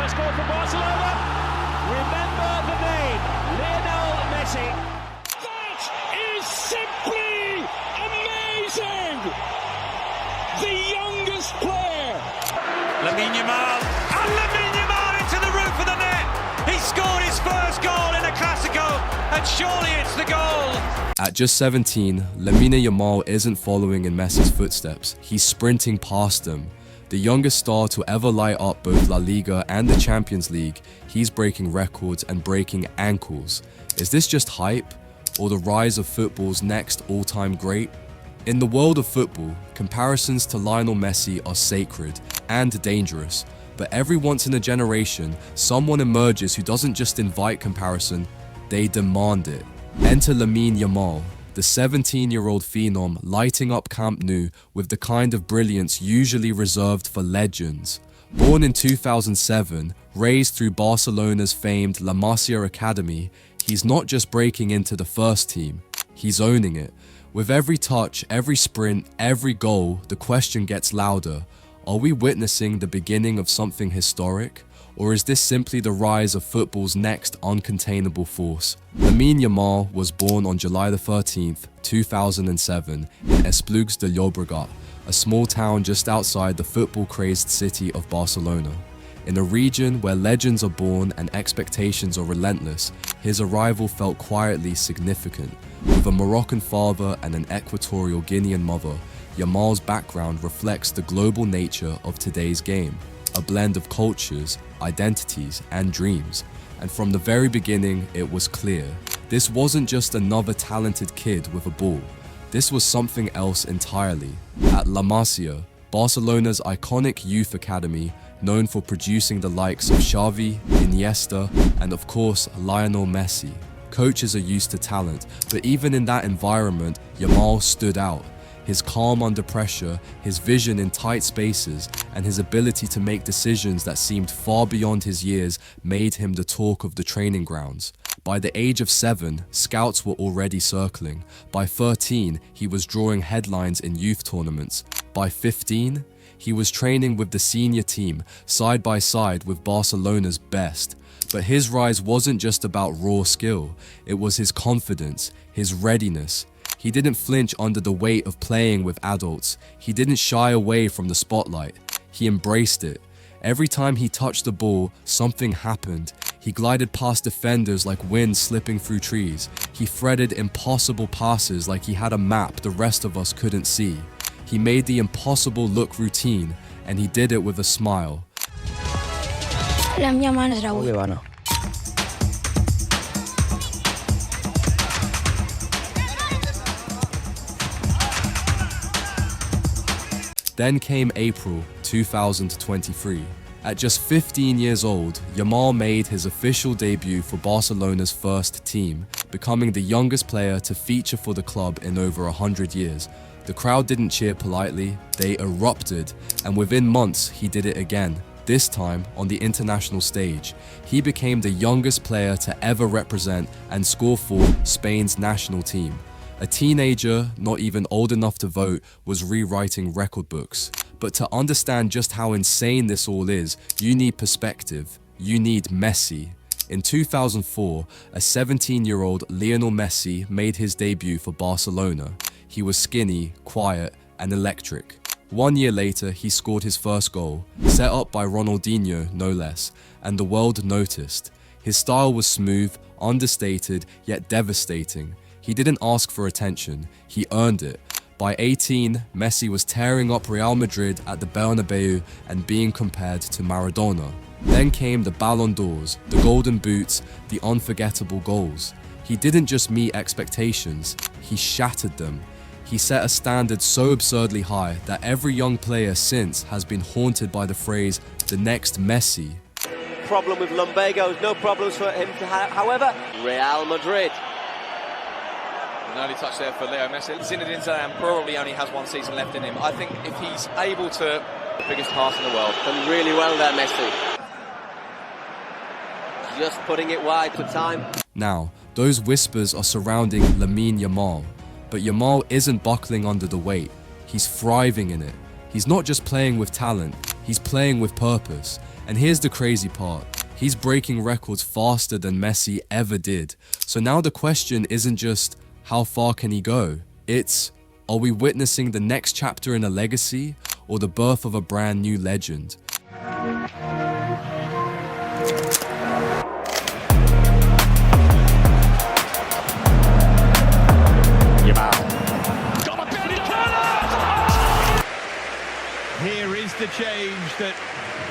first goal for Barcelona. Remember the name, Lionel Messi. That is simply amazing! The youngest player. Lamine Yamal, and Lamine Yamal into the roof of the net. He scored his first goal in a Clasico, and surely it's the goal. At just 17, Lamine Yamal isn't following in Messi's footsteps. He's sprinting past them. The youngest star to ever light up both La Liga and the Champions League, he's breaking records and breaking ankles. Is this just hype, or the rise of football's next all-time great? In the world of football, comparisons to Lionel Messi are sacred and dangerous, but every once in a generation, someone emerges who doesn't just invite comparison, they demand it. Enter Lamine Yamal, the 17-year-old phenom lighting up Camp Nou with the kind of brilliance usually reserved for legends. Born in 2007, raised through Barcelona's famed La Masia Academy, he's not just breaking into the first team, he's owning it. With every touch, every sprint, every goal, the question gets louder. Are we witnessing the beginning of something historic? Or is this simply the rise of football's next uncontainable force? Lamine Yamal was born on July 13th, 2007 in Esplugues de Llobregat, a small town just outside the football-crazed city of Barcelona. In a region where legends are born and expectations are relentless, his arrival felt quietly significant. With a Moroccan father and an Equatorial Guinean mother, Yamal's background reflects the global nature of today's game. A blend of cultures, identities, and dreams. And from the very beginning, it was clear. This wasn't just another talented kid with a ball. This was something else entirely. At La Masia, Barcelona's iconic youth academy, known for producing the likes of Xavi, Iniesta, and of course, Lionel Messi. Coaches are used to talent, but even in that environment, Yamal stood out. His calm under pressure, his vision in tight spaces, and his ability to make decisions that seemed far beyond his years made him the talk of the training grounds. By the age of 7, scouts were already circling. By 13, he was drawing headlines in youth tournaments. By 15, he was training with the senior team, side by side with Barcelona's best. But his rise wasn't just about raw skill, it was his confidence, his readiness. He didn't flinch under the weight of playing with adults. He didn't shy away from the spotlight. He embraced it. Every time he touched the ball, something happened. He glided past defenders like wind slipping through trees. He threaded impossible passes like he had a map the rest of us couldn't see. He made the impossible look routine, and he did it with a smile. Then came April 2023. At just 15 years old, Yamal made his official debut for Barcelona's first team, becoming the youngest player to feature for the club in over 100 years. The crowd didn't cheer politely, they erupted, and within months he did it again, this time on the international stage. He became the youngest player to ever represent and score for Spain's national team. A teenager, not even old enough to vote, was rewriting record books. But to understand just how insane this all is, you need perspective. You need Messi. In 2004, a 17-year-old Lionel Messi made his debut for Barcelona. He was skinny, quiet, and electric. 1 year later, he scored his first goal, set up by Ronaldinho, no less, and the world noticed. His style was smooth, understated, yet devastating. He didn't ask for attention, he earned it. By 18, Messi was tearing up Real Madrid at the Bernabeu and being compared to Maradona. Then came the Ballon d'Ors, the Golden Boots, the unforgettable goals. He didn't just meet expectations, he shattered them. He set a standard so absurdly high that every young player since has been haunted by the phrase, the next Messi. Problem with Lumbago, no problems for him, however, Real Madrid. An early touch there for Leo Messi. Zinedine Zidane probably only has one season left in him. I think if he's able to, the biggest pass in the world. Done really well there, Messi. Just putting it wide for time. Now, those whispers are surrounding Lamine Yamal. But Yamal isn't buckling under the weight. He's thriving in it. He's not just playing with talent, he's playing with purpose. And here's the crazy part. He's breaking records faster than Messi ever did. So now the question isn't just, how far can he go? It's, are we witnessing the next chapter in a legacy or the birth of a brand new legend? Here is the change that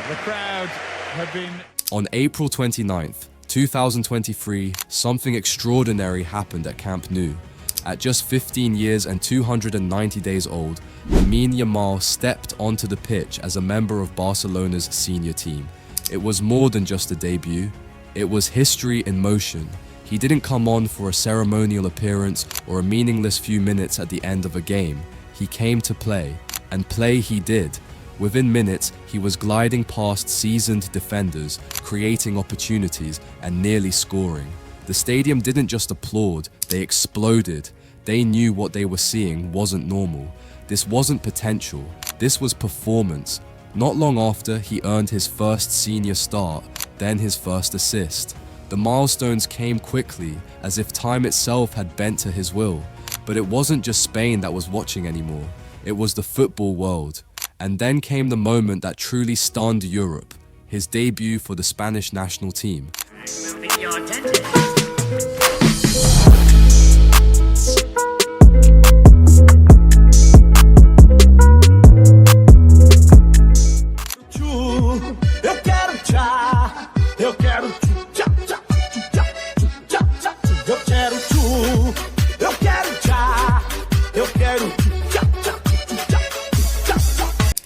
the crowd have been... On April 29th, 2023, something extraordinary happened at Camp Nou. At just 15 years and 290 days old, Lamine Yamal stepped onto the pitch as a member of Barcelona's senior team. It was more than just a debut, it was history in motion. He didn't come on for a ceremonial appearance or a meaningless few minutes at the end of a game. He came to play, and play he did. Within minutes, he was gliding past seasoned defenders, creating opportunities and nearly scoring. The stadium didn't just applaud, they exploded. They knew what they were seeing wasn't normal. This wasn't potential, this was performance. Not long after, he earned his first senior start, then his first assist. The milestones came quickly, as if time itself had bent to his will. But it wasn't just Spain that was watching anymore, it was the football world. And then came the moment that truly stunned Europe, his debut for the Spanish national team.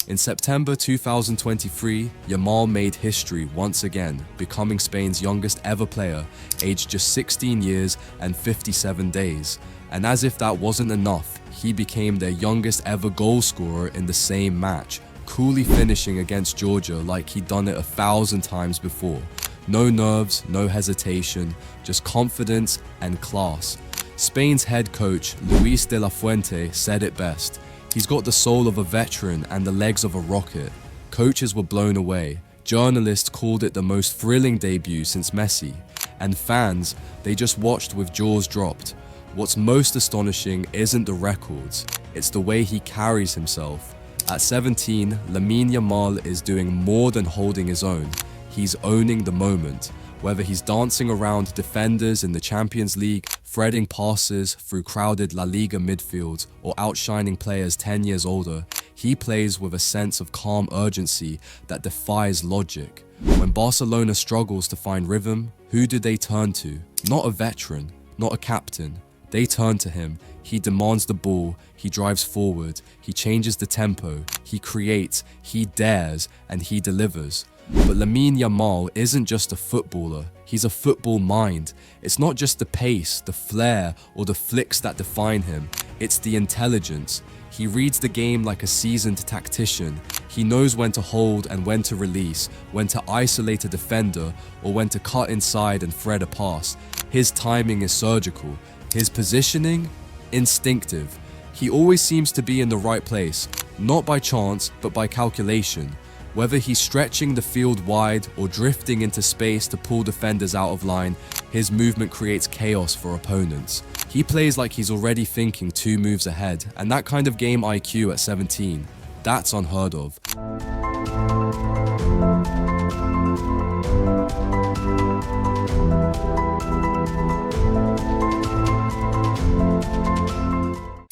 In September 2023, Yamal made history once again, becoming Spain's youngest ever player, aged just 16 years and 57 days. And as if that wasn't enough, he became their youngest ever goal scorer in the same match, coolly finishing against Georgia like he'd done it 1,000 times before. No nerves, no hesitation, just confidence and class. Spain's head coach, Luis de la Fuente, said it best. He's got the soul of a veteran and the legs of a rocket. Coaches were blown away. Journalists called it the most thrilling debut since Messi. And fans, they just watched with jaws dropped. What's most astonishing isn't the records, it's the way he carries himself. At 17, Lamine Yamal is doing more than holding his own. He's owning the moment. Whether he's dancing around defenders in the Champions League, threading passes through crowded La Liga midfields, or outshining players 10 years older, he plays with a sense of calm urgency that defies logic. When Barcelona struggles to find rhythm, who do they turn to? Not a veteran, not a captain. They turn to him. He demands the ball, he drives forward, he changes the tempo, he creates, he dares, and he delivers. But Lamine Yamal isn't just a footballer, he's a football mind. It's not just the pace, the flair, or the flicks that define him, it's the intelligence. He reads the game like a seasoned tactician. He knows when to hold and when to release, when to isolate a defender, or when to cut inside and thread a pass. His timing is surgical, his positioning, instinctive. He always seems to be in the right place, not by chance, but by calculation. Whether he's stretching the field wide or drifting into space to pull defenders out of line, his movement creates chaos for opponents. He plays like he's already thinking 2 moves ahead, and that kind of game IQ at 17, that's unheard of.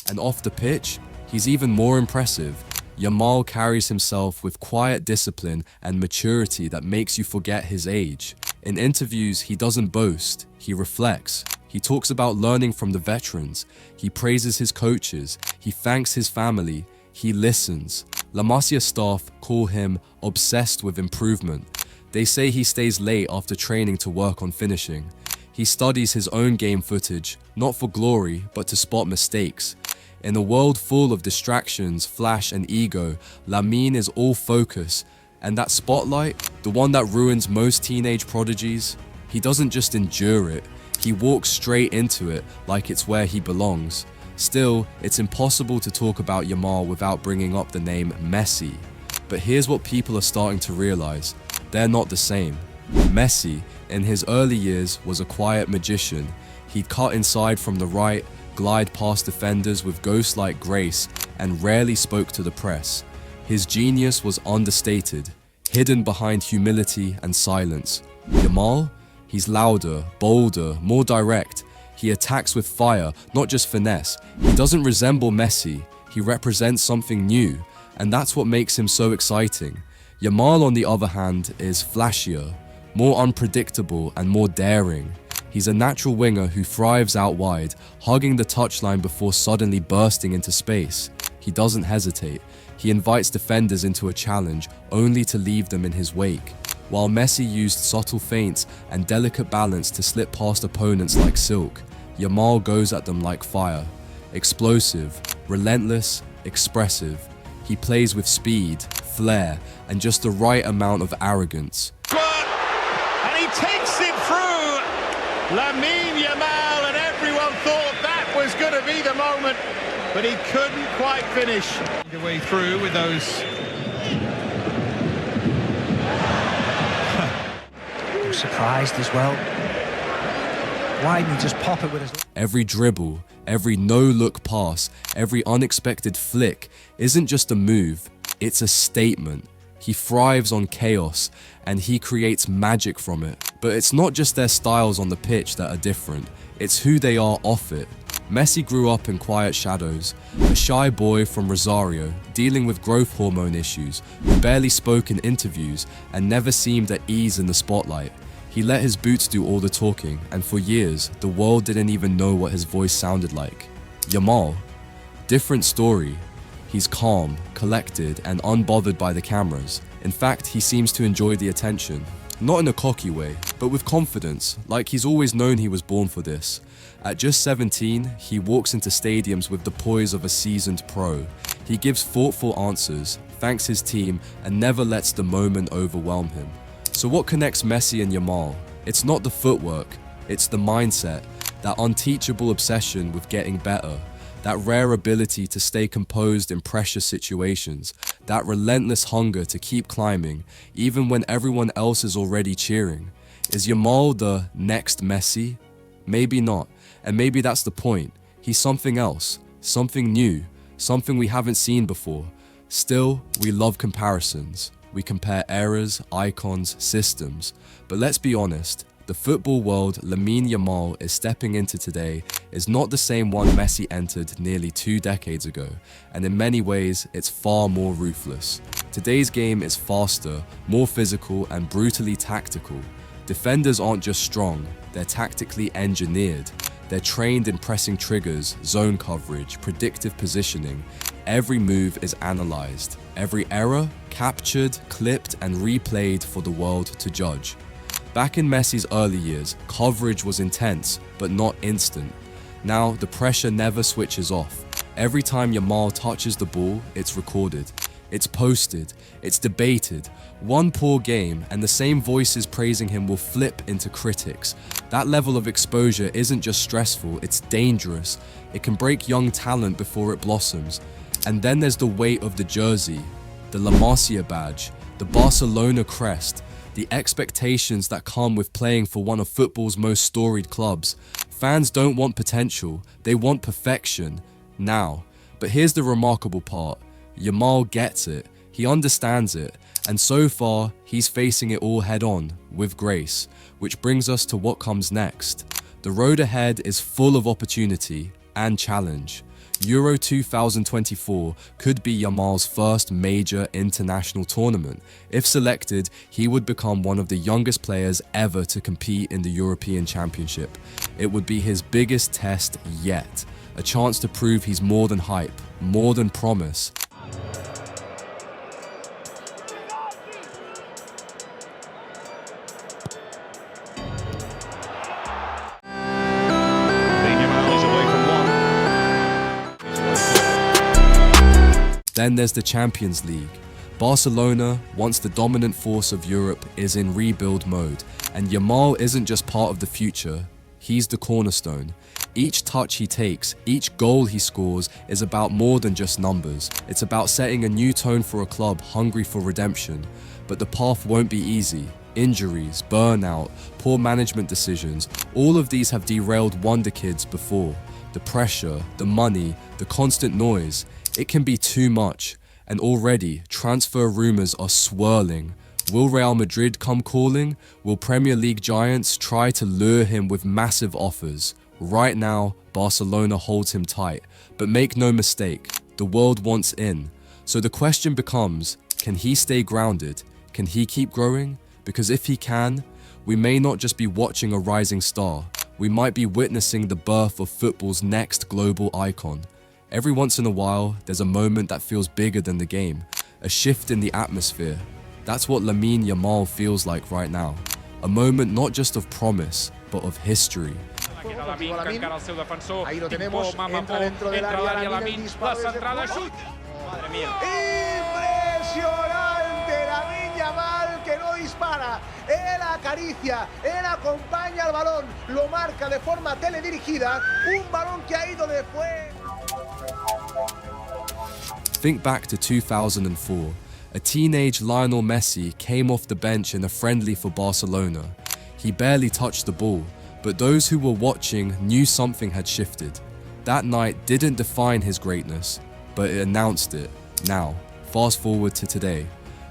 And off the pitch, he's even more impressive. Yamal carries himself with quiet discipline and maturity that makes you forget his age. In interviews, he doesn't boast, he reflects. He talks about learning from the veterans. He praises his coaches. He thanks his family. He listens. La Masia staff call him obsessed with improvement. They say he stays late after training to work on finishing. He studies his own game footage, not for glory, but to spot mistakes. In a world full of distractions, flash and ego, Lamine is all focus. And that spotlight, the one that ruins most teenage prodigies, he doesn't just endure it, he walks straight into it like it's where he belongs. Still, it's impossible to talk about Yamal without bringing up the name Messi. But here's what people are starting to realize. they're not the same. Messi, in his early years, was a quiet magician. He'd cut inside from the right, glide past defenders with ghost-like grace, and rarely spoke to the press. His genius was understated, hidden behind humility and silence. Yamal? He's louder, bolder, more direct. He attacks with fire, not just finesse. He doesn't resemble Messi, he represents something new, and that's what makes him so exciting. Yamal, on the other hand, is flashier, more unpredictable and more daring. He's a natural winger who thrives out wide, hugging the touchline before suddenly bursting into space. He doesn't hesitate. He invites defenders into a challenge, only to leave them in his wake. While Messi used subtle feints and delicate balance to slip past opponents like silk, Yamal goes at them like fire. Explosive, relentless, expressive. He plays with speed, flair, and just the right amount of arrogance. And he takes it through Lamine Yamal, and everyone thought that was going to be the moment, but he couldn't quite finish. The way through with those. I'm surprised as well. Why didn't he just pop it with his... Every dribble, every no-look pass, every unexpected flick isn't just a move, it's a statement. He thrives on chaos, and he creates magic from it. But it's not just their styles on the pitch that are different, it's who they are off it. Messi grew up in quiet shadows, a shy boy from Rosario, dealing with growth hormone issues, who barely spoke in interviews and never seemed at ease in the spotlight. He let his boots do all the talking, and for years, the world didn't even know what his voice sounded like. Yamal, different story. He's calm, collected, and unbothered by the cameras. In fact, he seems to enjoy the attention. Not in a cocky way, but with confidence, like he's always known he was born for this. At just 17, he walks into stadiums with the poise of a seasoned pro. He gives thoughtful answers, thanks his team, and never lets the moment overwhelm him. So what connects Messi and Yamal? It's not the footwork, it's the mindset, that unteachable obsession with getting better, that rare ability to stay composed in pressure situations, that relentless hunger to keep climbing, even when everyone else is already cheering. Is Yamal the next Messi? Maybe not, and maybe that's the point. He's something else, something new, something we haven't seen before. Still, we love comparisons. We compare eras, icons, systems. But let's be honest, the football world Lamine Yamal is stepping into today is not the same one Messi entered nearly 2 decades ago, and in many ways, it's far more ruthless. Today's game is faster, more physical, and brutally tactical. Defenders aren't just strong, they're tactically engineered. They're trained in pressing triggers, zone coverage, predictive positioning. Every move is analyzed. Every error, captured, clipped, and replayed for the world to judge. Back in Messi's early years, coverage was intense, but not instant. Now, the pressure never switches off. Every time Yamal touches the ball, it's recorded. It's posted, it's debated. One poor game and the same voices praising him will flip into critics. That level of exposure isn't just stressful, it's dangerous. It can break young talent before it blossoms. And then there's the weight of the jersey, the La Masia badge, the Barcelona crest, the expectations that come with playing for one of football's most storied clubs. Fans don't want potential, they want perfection, now. But here's the remarkable part. Yamal gets it, he understands it, and so far, he's facing it all head on, with grace, which brings us to what comes next. The road ahead is full of opportunity and challenge. Euro 2024 could be Yamal's first major international tournament. If selected, he would become one of the youngest players ever to compete in the European Championship. It would be his biggest test yet, a chance to prove he's more than hype, more than promise. Then there's the Champions League. Barcelona, once the dominant force of Europe, is in rebuild mode, and Yamal isn't just part of the future, he's the cornerstone. Each touch he takes, each goal he scores is about more than just numbers. It's about setting a new tone for a club hungry for redemption. But the path won't be easy. Injuries, burnout, poor management decisions, all of these have derailed Wonderkids before. The pressure, the money, the constant noise, it can be too much. And already, transfer rumours are swirling. Will Real Madrid come calling? Will Premier League giants try to lure him with massive offers? Right now, Barcelona holds him tight. But make no mistake, the world wants in. So the question becomes, can he stay grounded? Can he keep growing? Because if he can, we may not just be watching a rising star. We might be witnessing the birth of football's next global icon. Every once in a while, there's a moment that feels bigger than the game. A shift in the atmosphere. That's what Lamine Yamal feels like right now. A moment not just of promise, but of history. Ahí lo tenemos, entra dentro del área, Lamine, la centrada, shoot. Madre mía. Impresionante, Lamine Yamal que no dispara, él acaricia, él acompaña al balón, lo marca de forma teledirigida, un balón que ha ido después. Think back to 2004. A teenage Lionel Messi came off the bench in a friendly for Barcelona. He barely touched the ball, but those who were watching knew something had shifted. That night didn't define his greatness, but it announced it. Now, fast forward to today.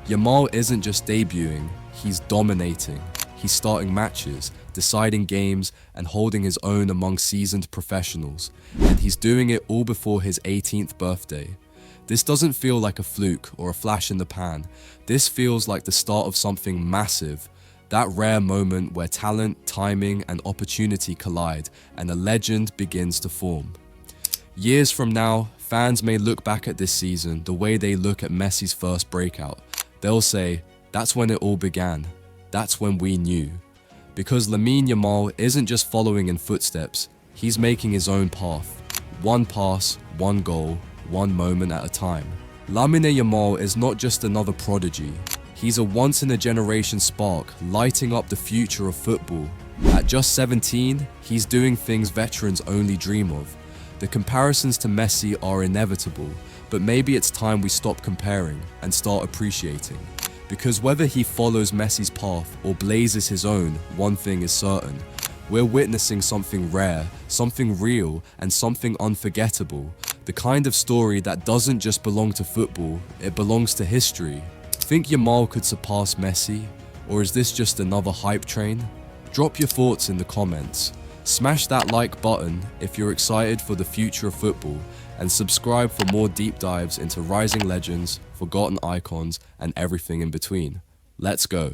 Yamal isn't just debuting, he's dominating. He's starting matches, deciding games, and holding his own among seasoned professionals. And he's doing it all before his 18th birthday. This doesn't feel like a fluke or a flash in the pan. This feels like the start of something massive. That rare moment where talent, timing, and opportunity collide, and a legend begins to form. Years from now, fans may look back at this season the way they look at Messi's first breakout. They'll say, that's when it all began. That's when we knew. Because Lamine Yamal isn't just following in footsteps, he's making his own path. One pass, one goal, one moment at a time. Lamine Yamal is not just another prodigy. He's a once-in-a-generation spark, lighting up the future of football. At just 17, he's doing things veterans only dream of. The comparisons to Messi are inevitable, but maybe it's time we stop comparing and start appreciating. Because whether he follows Messi's path or blazes his own, one thing is certain. We're witnessing something rare, something real, and something unforgettable. The kind of story that doesn't just belong to football, it belongs to history. Think Yamal could surpass Messi? Or is this just another hype train? Drop your thoughts in the comments. Smash that like button if you're excited for the future of football, and subscribe for more deep dives into rising legends, forgotten icons, and everything in between. Let's go.